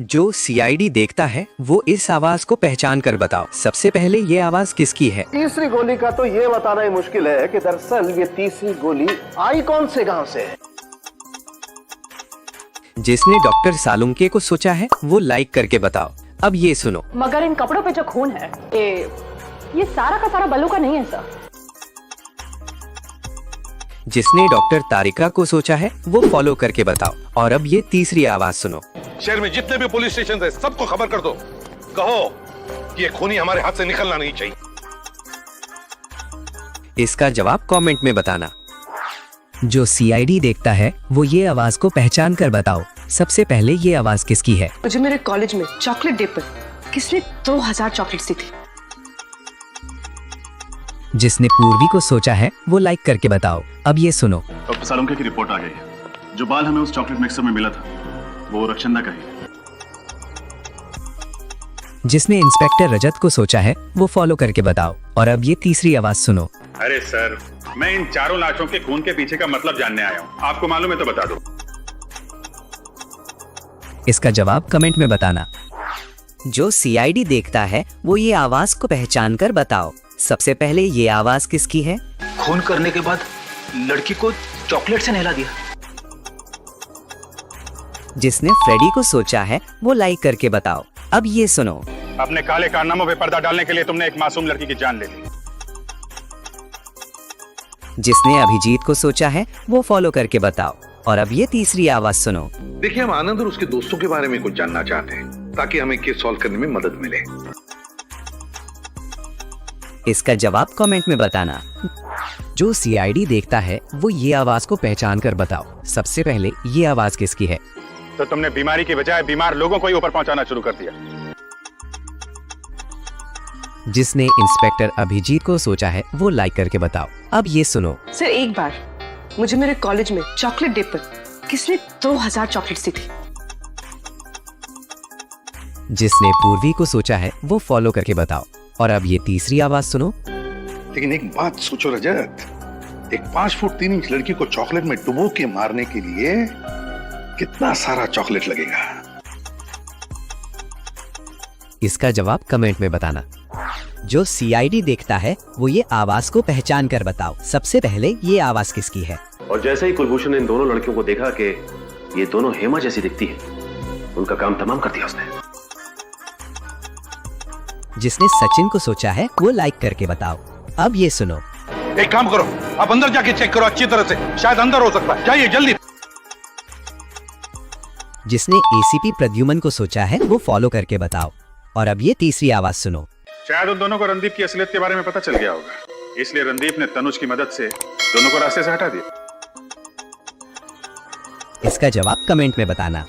जो सीआईडी देखता है वो इस आवाज को पहचान कर बताओ। सबसे पहले ये आवाज किसकी है? तीसरी गोली का तो ये बताना ही मुश्किल है कि दरअसल ये तीसरी गोली आई कौन से गांव से है। जिसने डॉक्टर सालुंके को सोचा है वो लाइक करके बताओ। अब ये सुनो। मगर इन कपड़ों पे जो खून है ये सारा का सारा बल्लू का नहीं है सर। जिसने डॉक्टर तारिका को सोचा है वो फॉलो करके बताओ। और अब ये तीसरी आवाज सुनो। शहर में जितने भी पुलिस स्टेशन है सबको खबर कर दो, कहो कि ये खूनी हमारे हाथ से निकलना नहीं चाहिए। इसका जवाब कमेंट में बताना। जो सीआईडी देखता है वो ये आवाज को पहचान कर बताओ। सबसे पहले ये आवाज किसकी है? मुझे मेरे कॉलेज में चॉकलेट डे पर किसने 2000 चॉकलेट्स दी थी? जिसने पूर्वी को सोचा है वो लाइक करके बताओ। अब ये सुनो। डॉक्टर सालुंके की रिपोर्ट आ गई है। जो बाल हमें उस चॉकलेट मिक्सर में मिला था वो रक्षंदा का ही। जिसने इंस्पेक्टर रजत को सोचा है वो फॉलो करके बताओ। और अब ये तीसरी आवाज सुनो। अरे सर, मैं इन चारों लाशों के खून के पीछे का मतलब जानने आया हूँ। आपको मालूम है तो बता दो। इसका जवाब कमेंट में बताना। जो सीआईडी देखता है वो ये आवाज को पहचान कर बताओ। सबसे पहले ये आवाज किसकी है? खून करने के बाद लड़की को चॉकलेट से नहला दिया। जिसने फ्रेडी को सोचा है वो लाइक करके बताओ। अब ये सुनो। अपने काले कारनामों पे पर्दा डालने के लिए तुमने एक मासूम लड़की की जान ले ली। जिसने अभिजीत को सोचा है वो फॉलो करके बताओ। और अब ये तीसरी आवाज सुनो। देखिए, हम आनंद और उसके दोस्तों के बारे में कुछ जानना चाहते हैं ताकि हमें केस सॉल्व करने में मदद मिले। इसका जवाब कमेंट में बताना। जो सीआईडी देखता है वो ये आवाज को पहचान कर बताओ। सबसे पहले ये आवाज किसकी है? तो तुमने बीमारी की बजाय बीमार लोगों को ही ऊपर पहुंचाना शुरू कर दिया। जिसने इंस्पेक्टर अभिजीत को सोचा है वो लाइक करके बताओ। अब ये सुनो। सर, एक बार मुझे मेरे कॉलेज में चॉकलेट डे पर किसने 2000 चॉकलेट्स दी थी? जिसने पूर्वी को सोचा है वो फॉलो करके बताओ। और अब ये तीसरी आवाज सुनो। लेकिन एक बात सोचो रजत, एक 5 फुट 3 इंच लड़की को चॉकलेट में डुबो के मारने के लिए कितना सारा चॉकलेट लगेगा? इसका जवाब कमेंट में बताना। जो सीआईडी देखता है वो ये आवाज को पहचान कर बताओ। सबसे पहले ये आवाज किसकी है? और जैसे ही कुलभूषण ने इन दोनों लड़कियों को देखा कि ये दोनों हेमा जैसी दिखती है, उनका काम तमाम कर दिया उसने। जिसने सचिन को सोचा है वो लाइक करके बताओ। अब ये सुनो। एक काम करो, आप अंदर जाके चेक करो अच्छी तरह से, शायद अंदर हो सकता है। जाइए जल्दी। जिसने एसीपी प्रद्युमन को सोचा है वो फॉलो करके बताओ। और अब ये तीसरी आवाज सुनो। शायद उन दोनों को रणदीप की असलियत के बारे में पता चल गया होगा, इसलिए रणदीप ने तनुज की मदद से दोनों को रास्ते से हटा दिया। इसका जवाब कमेंट में बताना।